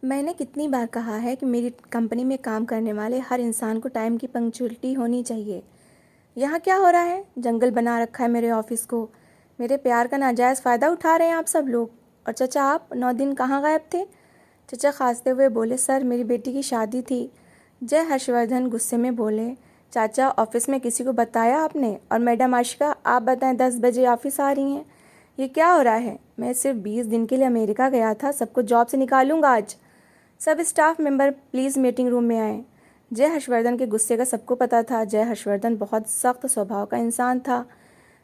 मैंने कितनी बार कहा है कि मेरी कंपनी में काम करने वाले हर इंसान को टाइम की पंक्चुअलिटी होनी चाहिए। यहाँ क्या हो रहा है? जंगल बना रखा है मेरे ऑफिस को। मेरे प्यार का नाजायज़ फ़ायदा उठा रहे हैं आप सब लोग। और चाचा, आप 9 दिन कहाँ गायब थे? चाचा खांसते हुए बोले, सर मेरी बेटी की शादी थी। जय हर्षवर्धन गुस्से में बोले, चाचा ऑफिस में किसी को बताया आपने? और मैडम आशिका, आप बताएं 10 बजे ऑफिस आ रही हैं। ये क्या हो रहा है? मैं सिर्फ 20 दिन के लिए अमेरिका गया था, सबको जॉब से निकालूंगा आज। सब staff member please meeting room में आए। जय हर्षवर्धन के गुस्से का सबको पता था। जय हर्षवर्धन बहुत सख्त स्वभाव का इंसान था।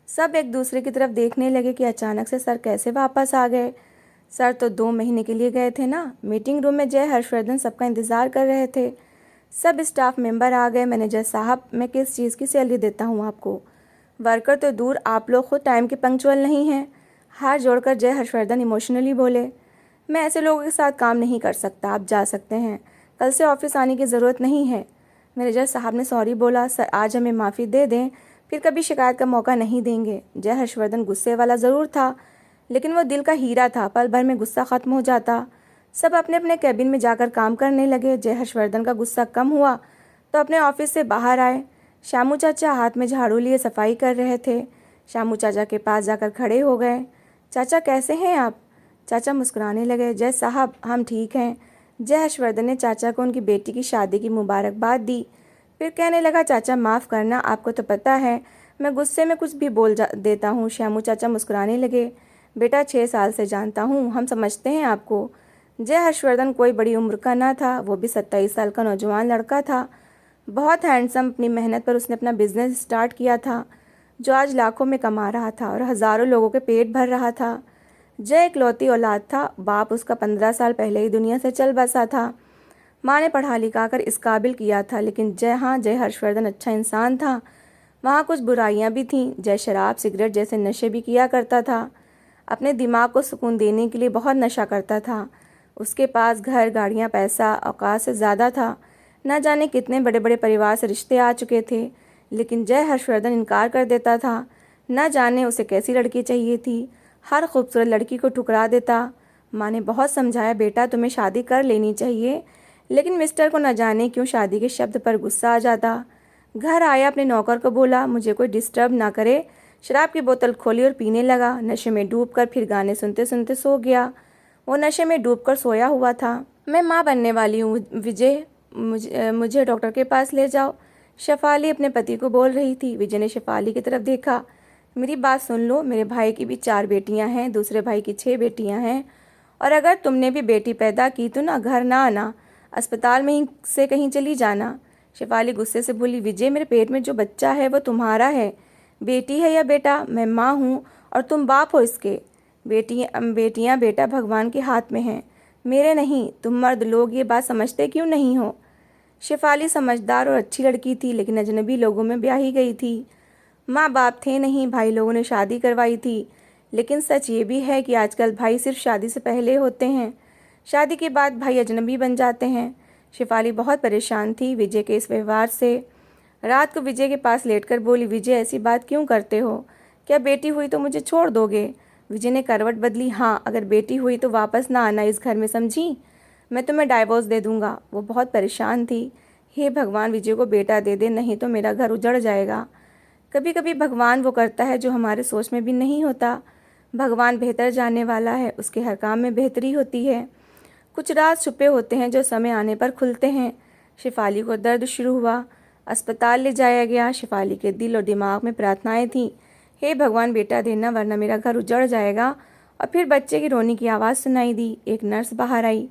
सब एक दूसरे की तरफ देखने लगे कि अचानक से सर कैसे वापस आ गए। सर तो 2 महीने के लिए गए थे ना। मीटिंग रूम में जय हर्षवर्धन सबका इंतज़ार कर रहे थे। सब स्टाफ मेंबर आ गए। मैनेजर साहब, मैं किस चीज़ की सैलरी देता हूँ आपको? वर्कर तो दूर, आप लोग खुद टाइम के पंक्चुअल नहीं हैं। हाथ जोड़कर जय हर्षवर्धन इमोशनली बोले, मैं ऐसे लोगों के साथ काम नहीं कर सकता, आप जा सकते हैं। कल से ऑफिस आने की ज़रूरत नहीं है। मैनेजर साहब ने सॉरी बोला, सर आज हमें माफ़ी दे दें, फिर कभी शिकायत का मौका नहीं देंगे। जय हर्षवर्धन गुस्से वाला ज़रूर था, लेकिन वो दिल का हीरा था। पल भर में गुस्सा ख़त्म हो जाता। सब अपने अपने कैबिन में जाकर काम करने लगे। जय हर्षवर्धन का गुस्सा कम हुआ तो अपने ऑफिस से बाहर आए। श्यामू चाचा हाथ में झाड़ू लिए सफाई कर रहे थे। श्यामू चाचा के पास जाकर खड़े हो गए। चाचा कैसे हैं आप? चाचा मुस्कुराने लगे, जय साहब हम ठीक हैं। जय हर्षवर्धन ने चाचा को उनकी बेटी की शादी की मुबारकबाद दी। फिर कहने लगा, चाचा माफ़ करना, आपको तो पता है मैं गुस्से में कुछ भी बोल देता हूँ। श्यामू चाचा मुस्कुराने लगे, बेटा 6 साल से जानता हूँ, हम समझते हैं आपको। जय हर्षवर्धन कोई बड़ी उम्र का ना था, वो भी 27 साल का नौजवान लड़का था। बहुत हैंडसम। अपनी मेहनत पर उसने अपना बिजनेस स्टार्ट किया था, जो आज लाखों में कमा रहा था और हज़ारों लोगों के पेट भर रहा था। जय इकलौती औलाद था। बाप उसका 15 साल पहले ही दुनिया से चल बसा था। माँ ने पढ़ा लिखा कर इस काबिल किया था, लेकिन जय हर्षवर्धन अच्छा इंसान था, वहाँ कुछ बुराइयाँ भी थीं। जय शराब सिगरेट जैसे नशे भी किया करता था। अपने दिमाग को सुकून देने के लिए बहुत नशा करता था। उसके पास घर गाड़ियाँ पैसा औकात से ज़्यादा था। न जाने कितने बड़े बड़े परिवार से रिश्ते आ चुके थे, लेकिन जय हर्षवर्धन इनकार कर देता था। न जाने उसे कैसी लड़की चाहिए थी, हर खूबसूरत लड़की को ठुकरा देता। माँ ने बहुत समझाया, बेटा तुम्हें शादी कर लेनी चाहिए, लेकिन मिस्टर को न जाने क्यों शादी के शब्द पर गुस्सा आ जाता। घर आया, अपने नौकर को बोला मुझे कोई डिस्टर्ब ना करे। शराब की बोतल खोली और पीने लगा। नशे में डूबकर फिर गाने सुनते सुनते सो गया। वो नशे में डूबकर सोया हुआ था। मैं माँ बनने वाली हूँ विजय, मुझे डॉक्टर के पास ले जाओ, शेफाली अपने पति को बोल रही थी। विजय ने शेफाली की तरफ देखा। मेरी बात सुन लो, मेरे भाई की भी 4 बेटियां हैं, दूसरे भाई की 6 बेटियां हैं, और अगर तुमने भी बेटी पैदा की तो ना घर ना आना, अस्पताल में ही से कहीं चली जाना। शेफाली गुस्से से बोली, विजय मेरे पेट में जो बच्चा है वो तुम्हारा है। बेटी है या बेटा, मैं माँ हूँ और तुम बाप हो इसके। बेटियाँ बेटा भगवान के हाथ में हैं, मेरे नहीं। तुम मर्द लोग ये बात समझते क्यों नहीं हो? शेफाली समझदार और अच्छी लड़की थी, लेकिन अजनबी लोगों में ब्याही गई थी। माँ बाप थे नहीं, भाई लोगों ने शादी करवाई थी। लेकिन सच ये भी है कि आजकल भाई सिर्फ शादी से पहले होते हैं, शादी के बाद भाई अजनबी बन जाते हैं। शेफाली बहुत परेशान थी विजय के इस व्यवहार से। रात को विजय के पास लेटकर बोली, विजय ऐसी बात क्यों करते हो? क्या बेटी हुई तो मुझे छोड़ दोगे? विजय ने करवट बदली, हाँ अगर बेटी हुई तो वापस ना आना इस घर में, समझी? मैं तुम्हें डाइवोर्स दे दूंगा। वो बहुत परेशान थी। हे भगवान, विजय को बेटा दे दे, नहीं तो मेरा घर उजड़ जाएगा। कभी कभी भगवान वो करता है जो हमारे सोच में भी नहीं होता। भगवान बेहतर जानने वाला है, उसके हर काम में बेहतरी होती है। कुछ राज छुपे होते हैं जो समय आने पर खुलते हैं। शेफाली को दर्द शुरू हुआ। अस्पताल ले जाया गया। शेफाली के दिल और दिमाग में प्रार्थनाएं थीं, हे भगवान बेटा देना, वरना मेरा घर उजड़ जाएगा। और फिर बच्चे की रोने की आवाज़ सुनाई दी। एक नर्स बाहर आई,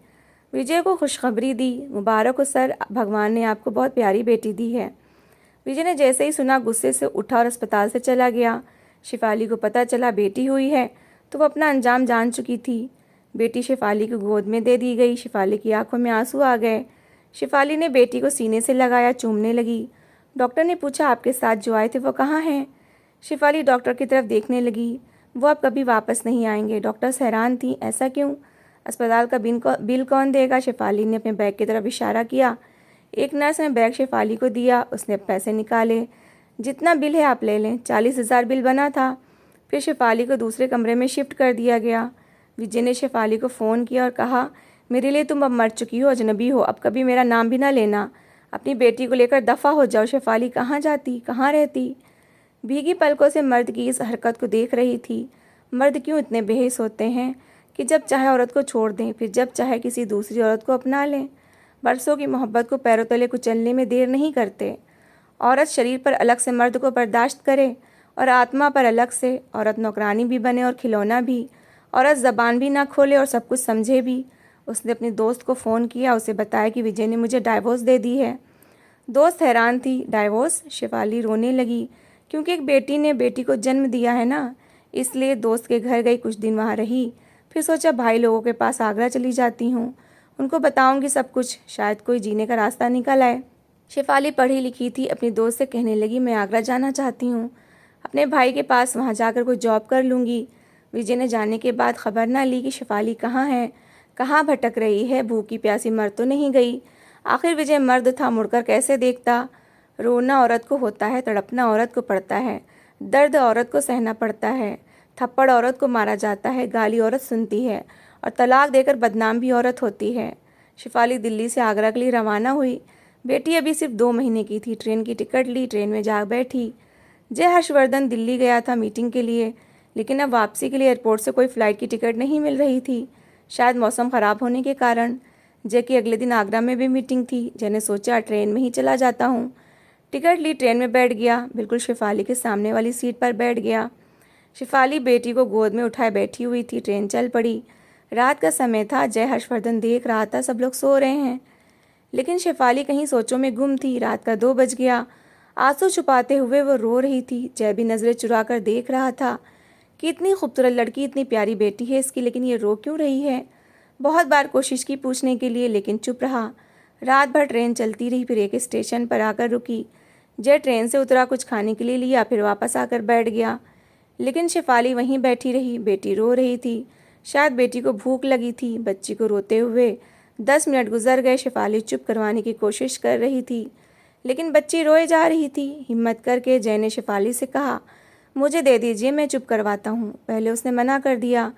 विजय को खुशखबरी दी, मुबारक हो सर, भगवान ने आपको बहुत प्यारी बेटी दी है। विजय ने जैसे ही सुना गुस्से से उठा और अस्पताल से चला गया। शेफाली को पता चला बेटी हुई है तो वो अपना अंजाम जान चुकी थी। बेटी शेफाली को गोद में दे दी गई। शेफाली की आंखों में आंसू आ गए। शेफाली ने बेटी को सीने से लगाया, चूमने लगी। डॉक्टर ने पूछा, आपके साथ जो आए थे वो कहाँ हैं? शेफाली डॉक्टर की तरफ देखने लगी। वो अब कभी वापस नहीं आएंगे। डॉक्टर्स हैरान थी, ऐसा क्यों? अस्पताल का बिल कौन देगा? शेफाली ने अपने बैग की तरफ इशारा किया। एक नर्स ने बैग शेफाली को दिया। उसने पैसे निकाले। जितना बिल है आप ले लें। 40,000 बिल बना था। फिर शेफाली को दूसरे कमरे में शिफ्ट कर दिया गया। विजय ने शेफाली को फ़ोन किया और कहा, मेरे लिए तुम अब मर चुकी हो, अजनबी हो, अब कभी मेरा नाम भी ना लेना। अपनी बेटी को लेकर दफ़ा हो जाओ। शेफाली कहाँ जाती, कहाँ रहती? भीगी पलकों से मर्द की इस हरकत को देख रही थी। मर्द क्यों इतने बेहिस होते हैं कि जब चाहे औरत को छोड़ दें, फिर जब चाहे किसी दूसरी औरत को अपना लें। बरसों की मोहब्बत को पैरों तले कुचलने में देर नहीं करते। औरत शरीर पर अलग से मर्द को बर्दाश्त करे और आत्मा पर अलग से। औरत नौकरानी भी बने और खिलौना भी। औरत ज़बान भी ना खोले और सब कुछ समझे भी। उसने अपनी दोस्त को फ़ोन किया, उसे बताया कि विजय ने मुझे डाइवोर्स दे दी है। दोस्त हैरान थी। डाइवोर्स? शेफाली रोने लगी। क्योंकि एक बेटी ने बेटी को जन्म दिया है ना, इसलिए दोस्त के घर गई, कुछ दिन वहाँ रही। फिर सोचा भाई लोगों के पास आगरा चली जाती हूँ, उनको बताऊँगी सब कुछ, शायद कोई जीने का रास्ता निकल आए। शेफाली पढ़ी लिखी थी। अपनी दोस्त से कहने लगी, मैं आगरा जाना चाहती हूँ, अपने भाई के पास, वहाँ जाकर कोई जॉब कर लूँगी। विजय ने जाने के बाद खबर ना ली कि शेफाली कहाँ है, कहाँ भटक रही है, भूखी प्यासी मर तो नहीं गई। आखिर विजय मर्द था, मुड़कर कैसे देखता? रोना औरत को होता है, तड़पना औरत को पड़ता है, दर्द औरत को सहना पड़ता है, थप्पड़ औरत को मारा जाता है, गाली औरत सुनती है और तलाक देकर बदनाम भी औरत होती है। शेफाली दिल्ली से आगरा के लिए रवाना हुई। बेटी अभी सिर्फ 2 महीने की थी। ट्रेन की टिकट ली, ट्रेन में जा बैठी। जय हर्षवर्धन दिल्ली गया था मीटिंग के लिए, लेकिन अब वापसी के लिए एयरपोर्ट से कोई फ़्लाइट की टिकट नहीं मिल रही थी, शायद मौसम ख़राब होने के कारण। जय की अगले दिन आगरा में भी मीटिंग थी। जय ने सोचा ट्रेन में ही चला जाता हूँ। टिकट ली, ट्रेन में बैठ गया, बिल्कुल शेफाली के सामने वाली सीट पर बैठ गया। शेफाली बेटी को गोद में उठाए बैठी हुई थी। ट्रेन चल पड़ी। रात का समय था। जय हर्षवर्धन देख रहा था सब लोग सो रहे हैं, लेकिन शेफाली कहीं सोचों में गुम थी। रात का 2 बज गया। आंसू छुपाते हुए वो रो रही थी। जय भी नज़रें चुरा कर देख रहा था कि इतनी खूबसूरत लड़की, इतनी प्यारी बेटी है इसकी, लेकिन ये रो क्यों रही है। बहुत बार कोशिश की पूछने के लिए, लेकिन चुप रहा। रात भर ट्रेन चलती रही, फिर एक स्टेशन पर आकर रुकी। जय ट्रेन से उतरा, कुछ खाने के लिए लिया, फिर वापस आकर बैठ गया, लेकिन शेफाली वहीं बैठी रही। बेटी रो रही थी, शायद बेटी को भूख लगी थी। बच्ची को रोते हुए 10 मिनट गुजर गए। शेफाली चुप करवाने की कोशिश कर रही थी, लेकिन बच्ची रोए जा रही थी। हिम्मत करके जय ने शेफाली से कहा, मुझे दे दीजिए, मैं चुप करवाता हूँ। पहले उसने मना कर दिया,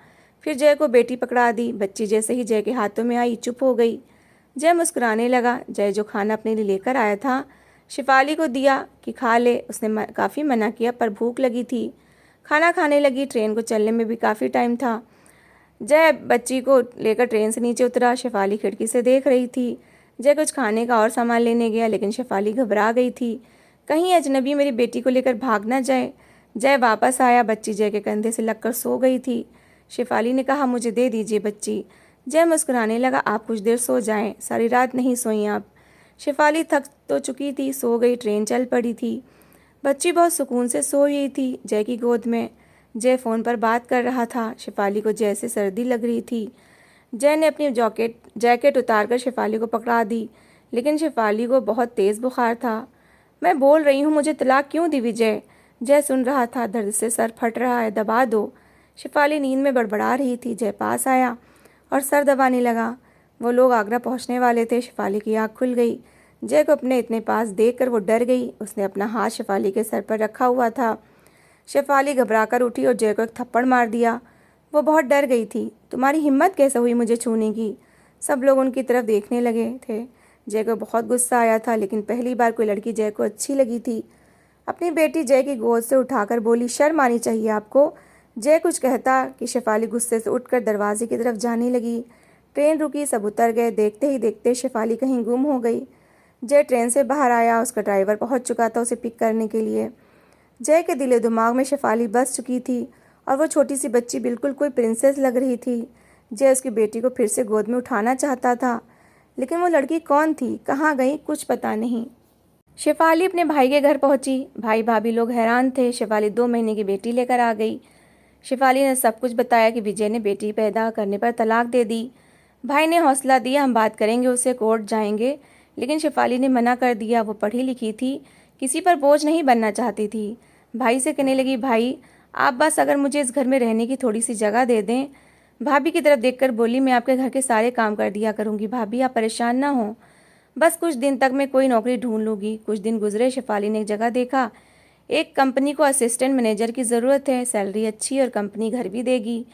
फिर जय को बेटी पकड़ा दी। बच्ची जैसे ही जय के हाथों में आई, चुप हो गई। जय मुस्कुराने लगा। जय जो खाना अपने लिए लेकर आया था, शेफाली को दिया कि खा ले। उसने काफ़ी मना किया, पर भूख लगी थी। खाना खाने लगी। ट्रेन को चलने में भी काफ़ी टाइम था। जय बच्ची को लेकर ट्रेन से नीचे उतरा। शेफाली खिड़की से देख रही थी। जय कुछ खाने का और सामान लेने गया, लेकिन शेफाली घबरा गई थी, कहीं अजनबी मेरी बेटी को लेकर भाग ना जाए। जय वापस आया। बच्ची जय के कंधे से लगकर सो गई थी। शेफाली ने कहा, मुझे दे दीजिए बच्ची। जय मुस्कुराने लगा, आप कुछ देर सो जाएं, सारी रात नहीं सोई आप। शेफाली थक तो चुकी थी, सो गई। ट्रेन चल पड़ी थी। बच्ची बहुत सुकून से सो रही थी जय की गोद में। जय फ़ोन पर बात कर रहा था। शेफाली को जय से सर्दी लग रही थी। जय ने अपनी जैकेट उतारकर शेफाली को पकड़ा दी, लेकिन शेफाली को बहुत तेज़ बुखार था। मैं बोल रही हूँ, मुझे तलाक क्यों दी विजय? जय सुन रहा था। दर्द से सर फट रहा है, दबा दो। शेफाली नींद में बड़बड़ा रही थी। जय पास आया और सर दबाने लगा। वो लोग आगरा पहुँचने वाले थे। शेफाली की आँख खुल गई। जय को अपने इतने पास देखकर वो डर गई। उसने अपना हाथ शेफाली के सर पर रखा हुआ था। शेफाली घबराकर उठी और जय को एक थप्पड़ मार दिया। वो बहुत डर गई थी। तुम्हारी हिम्मत कैसे हुई मुझे छूने की? सब लोग उनकी तरफ देखने लगे थे। जय को बहुत गुस्सा आया था, लेकिन पहली बार कोई लड़की जय को अच्छी लगी थी। अपनी बेटी जय की गोद से उठाकर बोली, शर्म आनी चाहिए आपको। जय कुछ कहता कि शेफाली गुस्से से उठकर दरवाजे की तरफ जाने लगी। ट्रेन रुकी, सब उतर गए। देखते ही देखते शेफाली कहीं गुम हो गई। जय ट्रेन से बाहर आया। उसका ड्राइवर पहुंच चुका था उसे पिक करने के लिए। जय के दिलो दिमाग में शेफाली बस चुकी थी और वो छोटी सी बच्ची बिल्कुल कोई प्रिंसेस लग रही थी। जय उसकी बेटी को फिर से गोद में उठाना चाहता था, लेकिन वो लड़की कौन थी, कहाँ गई, कुछ पता नहीं। शेफाली अपने भाई के घर पहुंची। भाई भाभी लोग हैरान थे। शेफाली 2 महीने की बेटी लेकर आ गई। शेफाली ने सब कुछ बताया कि विजय ने बेटी पैदा करने पर तलाक दे दी। भाई ने हौसला दिया, हम बात करेंगे, उससे कोर्ट जाएंगे, लेकिन शेफाली ने मना कर दिया। वो पढ़ी लिखी थी, किसी पर बोझ नहीं बनना चाहती थी। भाई से कहने लगी, भाई आप बस अगर मुझे इस घर में रहने की थोड़ी सी जगह दे दें। भाभी की तरफ देखकर बोली, मैं आपके घर के सारे काम कर दिया करूँगी भाभी, आप परेशान ना हो। बस कुछ दिन तक मैं कोई नौकरी ढूंढ लूँगी। कुछ दिन गुजरे। शेफाली ने एक जगह देखा, एक कंपनी को असिस्टेंट मैनेजर की ज़रूरत है, सैलरी अच्छी और कंपनी घर भी देगी।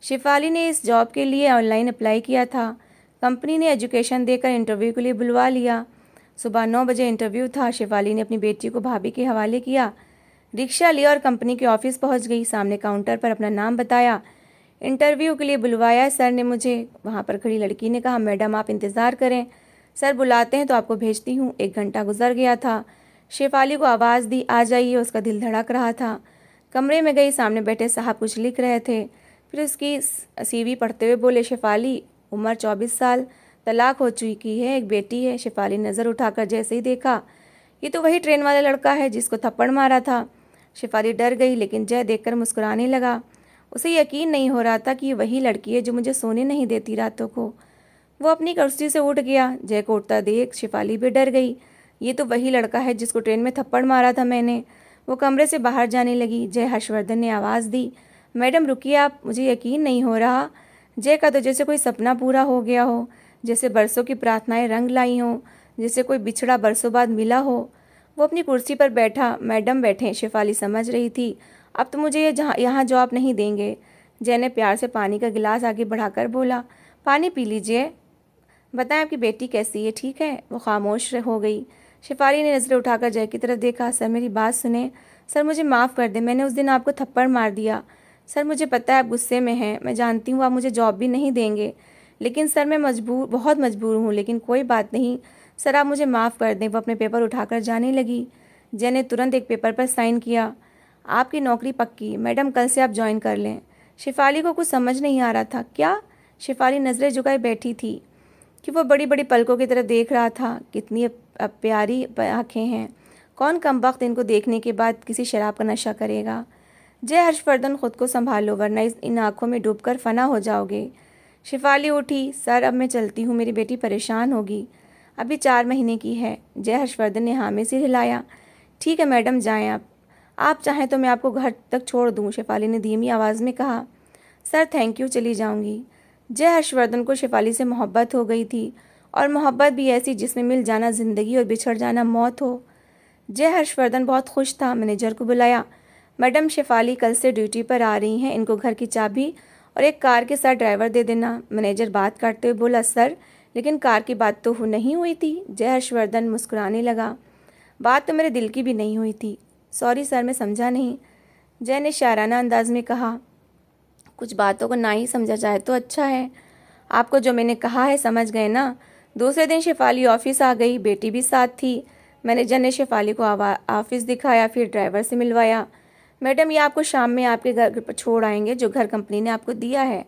शेफाली ने इस जॉब के लिए ऑनलाइन अप्लाई किया था। कंपनी ने एजुकेशन देकर इंटरव्यू के लिए बुलवा लिया। सुबह 9 बजे इंटरव्यू था। शेफाली ने अपनी बेटी को भाभी के हवाले किया, रिक्शा लिया और कंपनी के ऑफिस पहुंच गई। सामने काउंटर पर अपना नाम बताया, इंटरव्यू के लिए बुलवाया सर ने मुझे। वहां पर खड़ी लड़की ने कहा, मैडम आप इंतज़ार करें, सर बुलाते हैं तो आपको भेजती हूँ। 1 घंटा गुजर गया था। शेफाली को आवाज़ दी, आ जाइए। उसका दिल धड़क रहा था। कमरे में गई, सामने बैठे साहब कुछ लिख रहे थे। फिर उसकी सीवी पढ़ते हुए बोले, शेफाली उम्र 24 साल, तलाक हो चुकी है, एक बेटी है। शेफाली नज़र उठाकर जैसे ही देखा, ये तो वही ट्रेन वाला लड़का है जिसको थप्पड़ मारा था। शेफाली डर गई, लेकिन जय देखकर मुस्कुराने लगा। उसे यकीन नहीं हो रहा था कि ये वही लड़की है जो मुझे सोने नहीं देती रातों को। वो अपनी कुर्सी से उठ गया। जय को उठता देख शेफाली भी डर गई। ये तो वही लड़का है जिसको ट्रेन में थप्पड़ मारा था मैंने। वो कमरे से बाहर जाने लगी। जय हर्षवर्धन ने आवाज़ दी, मैडम रुकिए आप, मुझे यकीन नहीं हो रहा। जय का तो जैसे कोई सपना पूरा हो गया हो, जैसे बरसों की प्रार्थनाएं रंग लाई हों, जैसे कोई बिछड़ा बरसों बाद मिला हो। वो अपनी कुर्सी पर बैठा। मैडम बैठें। शेफाली समझ रही थी, अब तो मुझे यहाँ जवाब नहीं देंगे। जय ने प्यार से पानी का गिलास आगे बढ़ाकर बोला, पानी पी लीजिए, बताएं आपकी बेटी कैसी है, ठीक है। वो खामोश हो गई। शेफाली ने नज़रें उठाकर जय की तरफ देखा। सर मेरी बात सुने, सर मुझे माफ़ कर दें, मैंने उस दिन आपको थप्पड़ मार दिया। सर मुझे पता है आप गुस्से में हैं, मैं जानती हूँ आप मुझे जॉब भी नहीं देंगे, लेकिन सर मैं बहुत मजबूर हूँ, लेकिन कोई बात नहीं सर, आप मुझे माफ़ कर दें। वो अपने पेपर उठाकर जाने लगी। जय ने तुरंत एक पेपर पर साइन किया। आपकी नौकरी पक्की, मैडम कल से आप ज्वाइन कर लें। शेफाली को कुछ समझ नहीं आ रहा था। क्या? शेफाली नज़रें झुकाए बैठी थी कि वो बड़ी बड़ी पलकों की तरफ देख रहा था। कितनी प्यारी आँखें हैं, कौन कमबख्त इनको देखने के बाद किसी शराब का नशा करेगा। जय हर्षवर्धन खुद को संभालो, वरना इन आँखों में डूबकर फना हो जाओगे। शेफाली उठी। सर अब मैं चलती हूँ, मेरी बेटी परेशान होगी, अभी 4 महीने की है। जय हर्षवर्धन ने हामी से हिलाया। ठीक है मैडम, जाएं आप चाहें तो मैं आपको घर तक छोड़ दूँ, शेफाली ने धीमी आवाज़ में कहा। सर थैंक यू, चली जाऊँगी। जय हर्षवर्धन को शेफाली से मोहब्बत हो गई थी, और मोहब्बत भी ऐसी जिसमें मिल जाना ज़िंदगी और बिछड़ जाना मौत हो। जय हर्षवर्धन बहुत खुश था। मैनेजर को बुलाया। मैडम शेफाली कल से ड्यूटी पर आ रही हैं, इनको घर की चाबी और एक कार के साथ ड्राइवर दे देना। मैनेजर बात करते हुए बोला, सर लेकिन कार की बात तो नहीं हुई थी। जय हर्षवर्धन मुस्कुराने लगा, बात तो मेरे दिल की भी नहीं हुई थी। सॉरी सर, मैं समझा नहीं। जय ने शायराना अंदाज में कहा, कुछ बातों को ना ही समझा जाए तो अच्छा है। आपको जो मैंने कहा है समझ गए ना। दूसरे दिन शेफाली ऑफिस आ गई, बेटी भी साथ थी। मैनेजर ने शेफाली को ऑफिस दिखाया, फिर ड्राइवर से मिलवाया। मैडम ये आपको शाम में आपके घर पर छोड़ आएंगे, जो घर कंपनी ने आपको दिया है।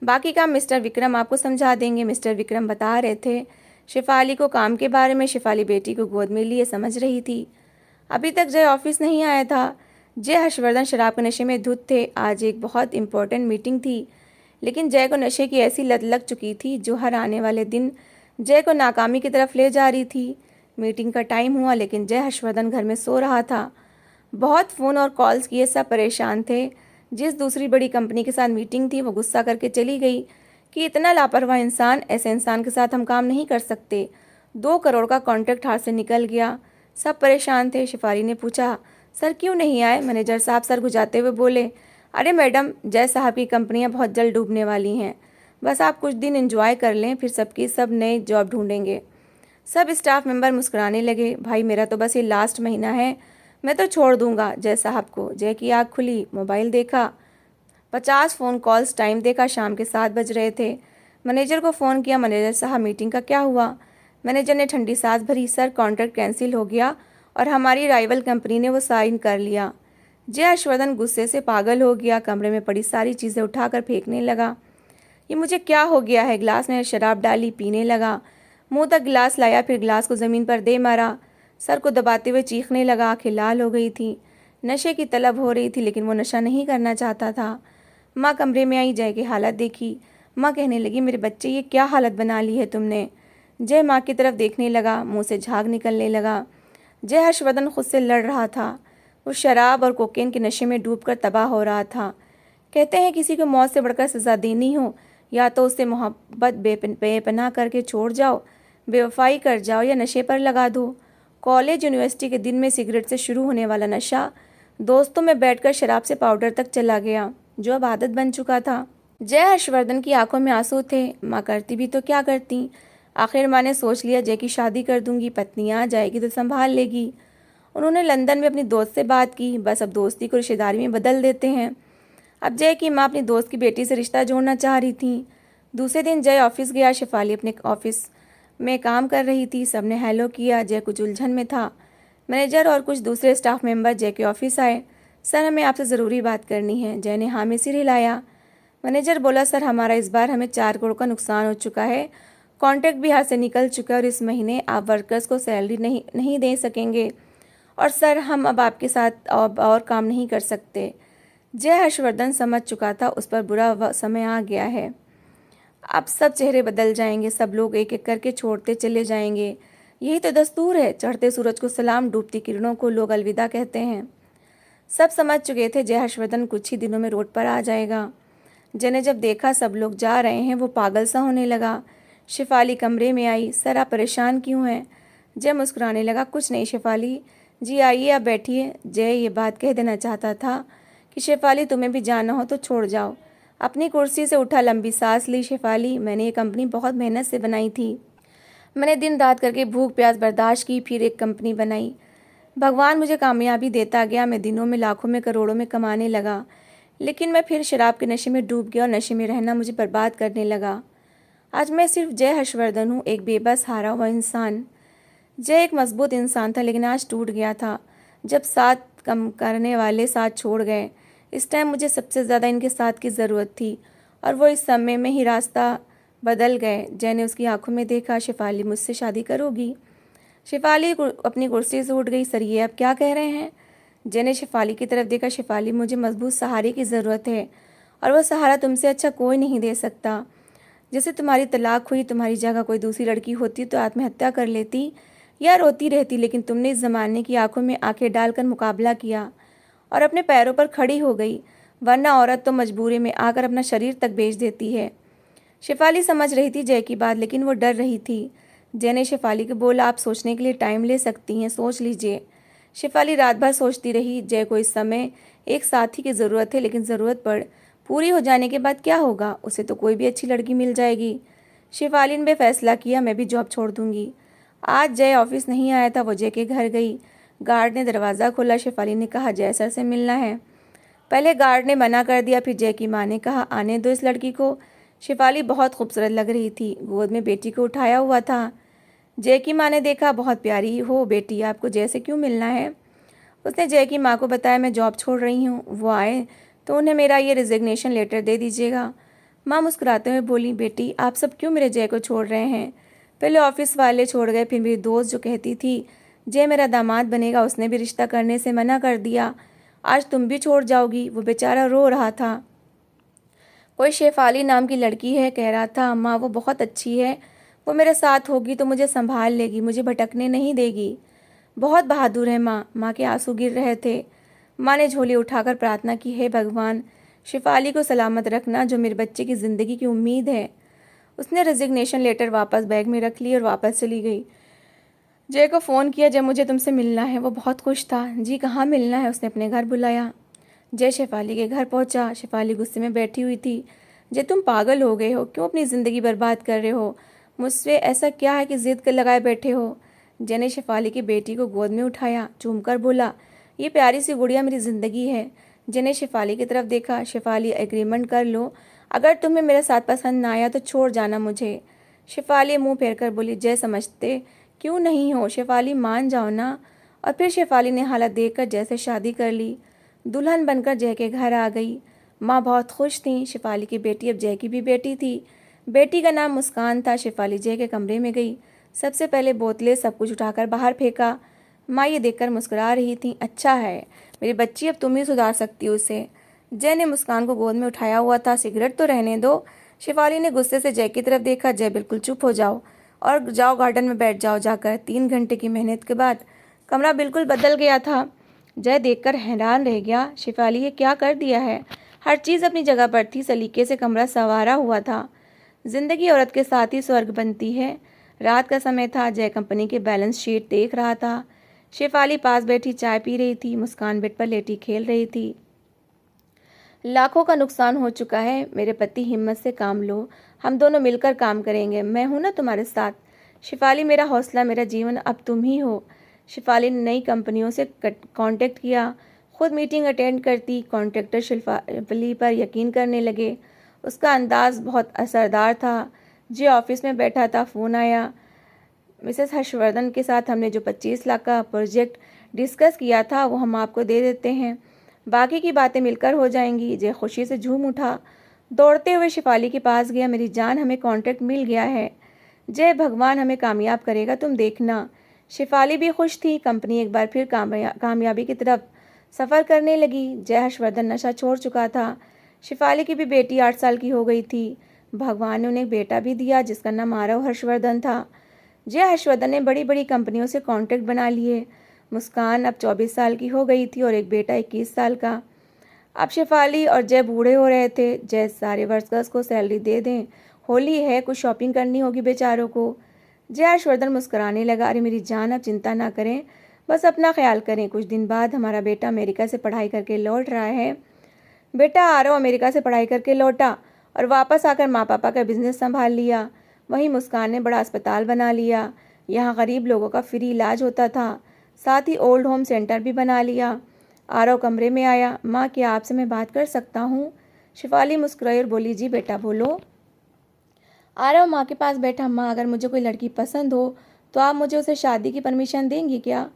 बाकी काम मिस्टर विक्रम आपको समझा देंगे। मिस्टर विक्रम बता रहे थे शेफाली को काम के बारे में। शेफाली बेटी को गोद में लिए समझ रही थी। अभी तक जय ऑफिस नहीं आया था। जय हर्षवर्धन शराब के नशे में धुत थे। आज एक बहुत इंपॉर्टेंट मीटिंग थी, लेकिन जय को नशे की ऐसी लत लग चुकी थी जो हर आने वाले दिन जय को नाकामी की तरफ ले जा रही थी। मीटिंग का टाइम हुआ, लेकिन जय हर्षवर्धन घर में सो रहा था। बहुत फ़ोन और कॉल्स किए, सब परेशान थे। जिस दूसरी बड़ी कंपनी के साथ मीटिंग थी वो गुस्सा करके चली गई कि इतना लापरवाह इंसान, ऐसे इंसान के साथ हम काम नहीं कर सकते। 2 करोड़ का कॉन्ट्रैक्ट हाथ से निकल गया। सब परेशान थे। शेफाली ने पूछा, सर क्यों नहीं आए? मैनेजर साहब सर गुजाते हुए बोले, अरे मैडम जय साहब की कंपनियां बहुत जल्द डूबने वाली हैं, बस आप कुछ दिन एंजॉय कर लें, फिर सबकी सब नए जॉब ढूंढेंगे। सब स्टाफ मेंबर मुस्कुराने लगे। भाई मेरा तो बस ये लास्ट महीना है, मैं तो छोड़ दूंगा जय साहब को। जय की आँख खुली, मोबाइल देखा, 50 फ़ोन कॉल्स, टाइम देखा, शाम के 7 बज रहे थे। मैनेजर को फ़ोन किया, मैनेजर साहब मीटिंग का क्या हुआ? मैनेजर ने ठंडी सांस भरी, सर कॉन्ट्रैक्ट कैंसिल हो गया और हमारी राइवल कंपनी ने वो साइन कर लिया। जय हर्षवर्धन गुस्से से पागल हो गया, कमरे में पड़ी सारी चीज़ें उठाकर फेंकने लगा। ये मुझे क्या हो गया है? गिलास में शराब डाली, पीने लगा, मुंह तक गिलास लाया, फिर गिलास को ज़मीन पर दे मारा। सर को दबाते हुए चीखने लगा, आंखें लाल हो गई थी। नशे की तलब हो रही थी, लेकिन वो नशा नहीं करना चाहता था। माँ कमरे में आई, जय की हालत देखी। माँ कहने लगी, मेरे बच्चे ये क्या हालत बना ली है तुमने? जय माँ की तरफ देखने लगा, मुंह से झाग निकलने लगा। जय हर्षवर्धन खुद से लड़ रहा था। वो शराब और कोकेन के नशे में डूबकर तबाह हो रहा था। कहते हैं किसी को मौत से बढ़कर सज़ा देनी हो, या तो उससे मोहब्बत बेपनाह करके छोड़ जाओ, बेवफाई कर जाओ, या नशे पर लगा दो। कॉलेज यूनिवर्सिटी के दिन में सिगरेट से शुरू होने वाला नशा दोस्तों में बैठकर शराब से पाउडर तक चला गया, जो अब आदत बन चुका था। जय हर्षवर्धन की आंखों में आंसू थे। माँ करती भी तो क्या करती। आखिर माँ ने सोच लिया जय की शादी कर दूंगी, पत्नी आ जाएगी तो संभाल लेगी। उन्होंने लंदन में अपनी दोस्त से बात की, बस अब दोस्ती को रिश्तेदारी में बदल देते हैं। अब जय की माँ अपनी दोस्त की बेटी से रिश्ता जोड़ना चाह रही थी। दूसरे दिन जय ऑफिस गया। शेफाली अपने ऑफिस में काम कर रही थी। सबने हेलो किया। जय कुछ उलझन में था। मैनेजर और कुछ दूसरे स्टाफ मेंबर जय के ऑफिस आए। सर, हमें आपसे ज़रूरी बात करनी है। जय ने हाँ में सिर हिलाया। मैनेजर बोला, सर हमारा इस बार हमें 4 करोड़ का नुकसान हो चुका है। कॉन्ट्रैक्ट भी हाथ से निकल चुका है और इस महीने आप वर्कर्स को सैलरी नहीं दे सकेंगे। और सर हम अब आपके साथ और काम नहीं कर सकते। जय हर्षवर्धन समझ चुका था उस पर बुरा समय आ गया है। अब सब चेहरे बदल जाएंगे। सब लोग एक एक करके छोड़ते चले जाएंगे। यही तो दस्तूर है। चढ़ते सूरज को सलाम, डूबती किरणों को लोग अलविदा कहते हैं। सब समझ चुके थे जय हर्षवर्धन कुछ ही दिनों में रोड पर आ जाएगा। जय ने जब देखा सब लोग जा रहे हैं, वो पागल सा होने लगा। शेफाली कमरे में आई। सर आप परेशान क्यों हैं? जय मुस्कुराने लगा। कुछ नहीं शेफाली जी, आइए आप बैठिए। जय ये बात कह देना चाहता था कि शेफाली तुम्हें भी जाना हो तो छोड़ जाओ। अपनी कुर्सी से उठा, लंबी सांस ली। शेफाली, मैंने ये कंपनी बहुत मेहनत से बनाई थी। मैंने दिन रात करके भूख प्यास बर्दाश्त की, फिर एक कंपनी बनाई। भगवान मुझे कामयाबी देता गया। मैं दिनों में लाखों में करोड़ों में कमाने लगा। लेकिन मैं फिर शराब के नशे में डूब गया और नशे में रहना मुझे बर्बाद करने लगा। आज मैं सिर्फ जय हर्षवर्धन हूँ, एक बेबस हारा हुआ इंसान। जय एक मजबूत इंसान था, लेकिन आज टूट गया था जब साथ कम करने वाले साथ छोड़ गए। इस टाइम मुझे सबसे ज़्यादा इनके साथ की ज़रूरत थी और वो इस समय में ही रास्ता बदल गए। जय ने उसकी आंखों में देखा। शेफाली, मुझसे शादी करोगी? शेफाली अपनी कुर्सी से उठ गई। सर ये आप क्या कह रहे हैं? जय ने शेफाली की तरफ देखा। शेफाली, मुझे मजबूत सहारे की ज़रूरत है और वह सहारा तुमसे अच्छा कोई नहीं दे सकता। जैसे तुम्हारी तलाक हुई, तुम्हारी जगह कोई दूसरी लड़की होती तो आत्महत्या कर लेती या रोती रहती, लेकिन तुमने इस ज़माने की आंखों में आंखें डालकर मुकाबला किया और अपने पैरों पर खड़ी हो गई। वरना औरत तो मजबूरी में आकर अपना शरीर तक बेच देती है। शेफाली समझ रही थी जय की बात, लेकिन वो डर रही थी। जय ने शेफाली को बोला, आप सोचने के लिए टाइम ले सकती हैं, सोच लीजिए। शेफाली रात भर सोचती रही। जय को इस समय एक साथी की ज़रूरत है, लेकिन ज़रूरत पूरी हो जाने के बाद क्या होगा? उसे तो कोई भी अच्छी लड़की मिल जाएगी। शेफाली ने फैसला किया, मैं भी जॉब छोड़ दूंगी। आज जय ऑफिस नहीं आया था। वो जय के घर गई। गार्ड ने दरवाज़ा खोला। शेफाली ने कहा, जय सर से मिलना है। पहले गार्ड ने मना कर दिया, फिर जय की माँ ने कहा, आने दो इस लड़की को। शेफाली बहुत खूबसूरत लग रही थी, गोद में बेटी को उठाया हुआ था। जय की माँ ने देखा, बहुत प्यारी हो बेटी, आपको जय से क्यों मिलना है? उसने जय की माँ को बताया, मैं जॉब छोड़ रही हूँ। वो आए तो उन्हें मेरा ये रिजिग्नेशन लेटर दे दीजिएगा। माँ मुस्कुराते हुए बोली, बेटी आप सब क्यों मेरे जय को छोड़ रहे हैं? पहले ऑफिस वाले छोड़ गए, फिर मेरी दोस्त जो कहती थी जय मेरा दामाद बनेगा, उसने भी रिश्ता करने से मना कर दिया। आज तुम भी छोड़ जाओगी। वो बेचारा रो रहा था। कोई शेफाली नाम की लड़की है, कह रहा था, माँ वो बहुत अच्छी है, वो मेरे साथ होगी तो मुझे संभाल लेगी, मुझे भटकने नहीं देगी। बहुत बहादुर है माँ। माँ के आंसू गिर रहे थे। माँ ने झोली उठाकर प्रार्थना की, हे भगवान शेफाली को सलामत रखना, जो मेरे बच्चे की ज़िंदगी की उम्मीद है। उसने रेजिग्नेशन लेटर वापस बैग में रख ली और वापस चली गई। जय को फ़ोन किया, जय मुझे तुमसे मिलना है। वो बहुत खुश था। जी कहाँ मिलना है? उसने अपने घर बुलाया। जय शेफाली के घर पहुंचा। शेफाली गुस्से में बैठी हुई थी। जय तुम पागल हो गए हो, क्यों अपनी ज़िंदगी बर्बाद कर रहे हो? मुझसे ऐसा क्या है कि ज़िद कर लगाए बैठे हो? जय ने शेफाली की बेटी को गोद में उठाया, चूमकर बोला, ये प्यारी सी गुड़िया मेरी ज़िंदगी है। जय ने शेफाली की तरफ देखा। शेफाली, एग्रीमेंट कर लो, अगर तुम्हें मेरे साथ पसंद ना आया तो छोड़ जाना मुझे। शेफाली मुंह फेर कर बोली, जय समझते क्यों नहीं हो? शेफाली मान जाओ ना। और फिर शेफाली ने हालत देखकर जय से शादी कर ली। दुल्हन बनकर जय के घर आ गई। माँ बहुत खुश थी। शेफाली की बेटी अब जय की भी बेटी थी। बेटी का नाम मुस्कान था। शेफाली जय के कमरे में गई। सबसे पहले बोतलें सब कुछ उठाकर बाहर फेंका। माँ ये देखकर मुस्कुरा रही थी। अच्छा है मेरी बच्ची, अब तुम ही सुधार सकती हो उसे। जय ने मुस्कान को गोद में उठाया हुआ था। सिगरेट तो रहने दो। शेफाली ने गुस्से से जय की तरफ देखा। जय बिल्कुल चुप हो जाओ और जाओ गार्डन में बैठ जाओ जाकर। 3 घंटे की मेहनत के बाद कमरा बिल्कुल बदल गया था। जय देखकर हैरान रह गया। शेफाली ये क्या कर दिया है? हर चीज़ अपनी जगह पर थी। सलीके से कमरा संवारा हुआ था। जिंदगी औरत के साथ ही स्वर्ग बनती है। रात का समय था। जय कंपनी के बैलेंस शीट देख रहा था। शेफाली पास बैठी चाय पी रही थी। मुस्कान बेड पर लेटी खेल रही थी। लाखों का नुकसान हो चुका है। मेरे पति, हिम्मत से काम लो, हम दोनों मिलकर काम करेंगे, मैं हूं ना तुम्हारे साथ। शिफाली, मेरा हौसला, मेरा जीवन अब तुम ही हो। शिफाली ने नई कंपनियों से कांटेक्ट किया, खुद मीटिंग अटेंड करती। कॉन्ट्रैक्टर शिफाली पर यकीन करने लगे। उसका अंदाज बहुत असरदार था। जी ऑफिस में बैठा था, फ़ोन आया। मिसेस हर्षवर्धन के साथ हमने जो 25 लाख का प्रोजेक्ट डिस्कस किया था वो हम आपको दे देते हैं, बाकी की बातें मिलकर हो जाएंगी। जय खुशी से झूम उठा, दौड़ते हुए शिफाली के पास गया। मेरी जान, हमें कॉन्ट्रैक्ट मिल गया है। जय भगवान हमें कामयाब करेगा, तुम देखना। शिफाली भी खुश थी। कंपनी एक बार फिर कामयाबी की तरफ सफ़र करने लगी। जय हर्षवर्धन नशा छोड़ चुका था। शिफाली की भी बेटी 8 साल की हो गई थी। भगवान ने उन्हें एक बेटा भी दिया जिसका नाम आरव हर्षवर्धन था। जय हर्षवर्धन ने बड़ी बड़ी कंपनियों से कॉन्ट्रैक्ट बना लिए। मुस्कान अब 24 साल की हो गई थी और एक बेटा 21 साल का। अब शेफाली और जय बूढ़े हो रहे थे। जय सारे वर्कर्स को सैलरी दे दें, होली है, कुछ शॉपिंग करनी होगी बेचारों को। जय हर्षवर्धन मुस्कुराने लगा, अरे मेरी जान, अब चिंता ना करें, बस अपना ख्याल करें। कुछ दिन बाद हमारा बेटा अमेरिका से पढ़ाई करके लौट रहा है। बेटा आरव अमेरिका से पढ़ाई करके लौटा और वापस आकर माँ पापा का बिजनेस संभाल लिया। वहीं मुस्कान ने बड़ा अस्पताल बना लिया। यहाँ गरीब लोगों का फ्री इलाज होता था। साथ ही ओल्ड होम सेंटर भी बना लिया। आरव कमरे में आया। माँ, क्या आपसे मैं बात कर सकता हूँ? शिफाली मुस्कुराई और बोली, जी बेटा बोलो। आरव माँ के पास बैठा। माँ, अगर मुझे कोई लड़की पसंद हो तो आप मुझे उसे शादी की परमिशन देंगी क्या?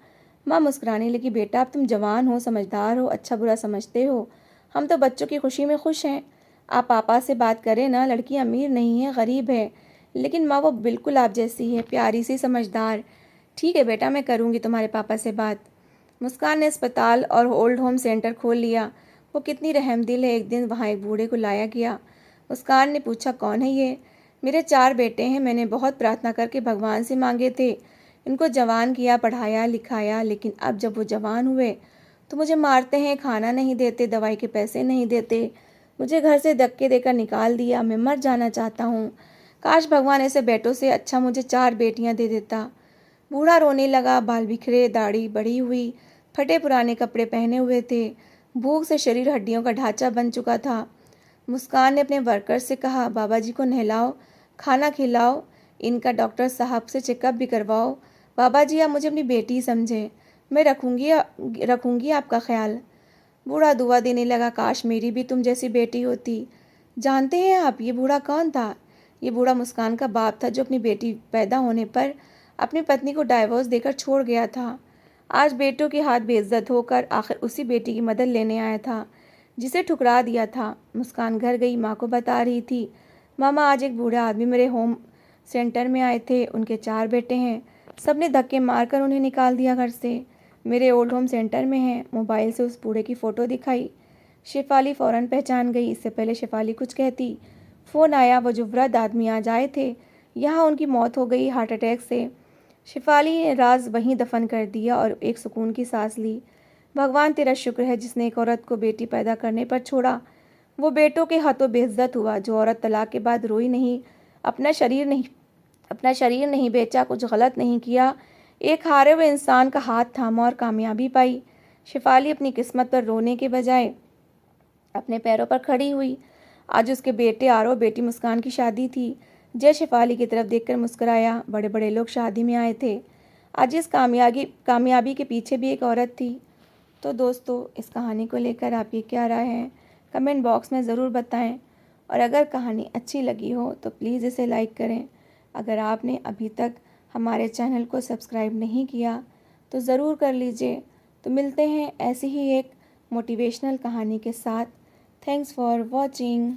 माँ मुस्कुराने लगी, बेटा अब तुम जवान हो, समझदार हो, अच्छा बुरा समझते हो, हम तो बच्चों की खुशी में खुश हैं। आप पापा से बात करें ना, लड़की अमीर नहीं है, गरीब है, लेकिन माँ वो बिल्कुल आप जैसी है, प्यारी सी, समझदार। ठीक है बेटा, मैं करूँगी तुम्हारे पापा से बात। मुस्कान ने अस्पताल और ओल्ड होम सेंटर खोल लिया। वो कितनी रहमदिल है। एक दिन वहाँ एक बूढ़े को लाया गया। मुस्कान ने पूछा, कौन है ये? मेरे 4 बेटे हैं, मैंने बहुत प्रार्थना करके भगवान से मांगे थे, इनको जवान किया, पढ़ाया लिखाया, लेकिन अब जब वो जवान हुए तो मुझे मारते हैं, खाना नहीं देते, दवाई के पैसे नहीं देते, मुझे घर से धक्के देकर निकाल दिया। मैं मर जाना चाहता हूँ। काश भगवान ऐसे बेटों से अच्छा मुझे 4 बेटियाँ दे देता। बूढ़ा रोने लगा, बाल बिखरे, दाढ़ी बढ़ी हुई, फटे पुराने कपड़े पहने हुए थे। भूख से शरीर हड्डियों का ढांचा बन चुका था। मुस्कान ने अपने वर्कर से कहा, बाबा जी को नहलाओ, खाना खिलाओ, इनका डॉक्टर साहब से चेकअप भी करवाओ। बाबा जी, आप मुझे अपनी बेटी समझें, मैं रखूँगी आपका ख्याल। बूढ़ा दुआ देने लगा, काश मेरी भी तुम जैसी बेटी होती। जानते हैं आप ये बूढ़ा कौन था? ये बूढ़ा मुस्कान का बाप था, जो अपनी बेटी पैदा होने पर अपनी पत्नी को डाइवोर्स देकर छोड़ गया था। आज बेटों के हाथ बेइज्जत होकर आखिर उसी बेटी की मदद लेने आया था जिसे ठुकरा दिया था। मुस्कान घर गई, माँ को बता रही थी, मामा आज एक बूढ़ा आदमी मेरे होम सेंटर में आए थे, उनके 4 बेटे हैं, सबने धक्के मारकर उन्हें निकाल दिया घर से। मेरे ओल्ड होम सेंटर में हैं। मोबाइल से उस बूढ़े की फ़ोटो दिखाई। शेफाली फ़ौरन पहचान गई। इससे पहले शेफाली कुछ कहती, फ़ोन आया, वो जो वृद्ध आदमी आज आए थे, यहाँ उनकी मौत हो गई हार्ट अटैक से। शेफाली ने राज वहीं दफन कर दिया और एक सुकून की सांस ली। भगवान तेरा शुक्र है जिसने एक औरत को बेटी पैदा करने पर छोड़ा। वो बेटों के हाथों बेइज्जत हुआ। जो औरत तलाक के बाद रोई नहीं, अपना शरीर नहीं बेचा, कुछ गलत नहीं किया, एक हारे हुए इंसान का हाथ थामा और कामयाबी पाई। शेफाली अपनी किस्मत पर रोने के बजाय अपने पैरों पर खड़ी हुई। आज उसके बेटे आरव, बेटी मुस्कान की शादी थी। जय शेफाली की तरफ देखकर मुस्कुराया। बड़े बड़े लोग शादी में आए थे। आज इस कामयाबी के पीछे भी एक औरत थी। तो दोस्तों, इस कहानी को लेकर आपकी क्या राय है, कमेंट बॉक्स में ज़रूर बताएं। और अगर कहानी अच्छी लगी हो तो प्लीज़ इसे लाइक करें। अगर आपने अभी तक हमारे चैनल को सब्सक्राइब नहीं किया तो ज़रूर कर लीजिए। तो मिलते हैं ऐसी ही एक मोटिवेशनल कहानी के साथ। Thanks for watching.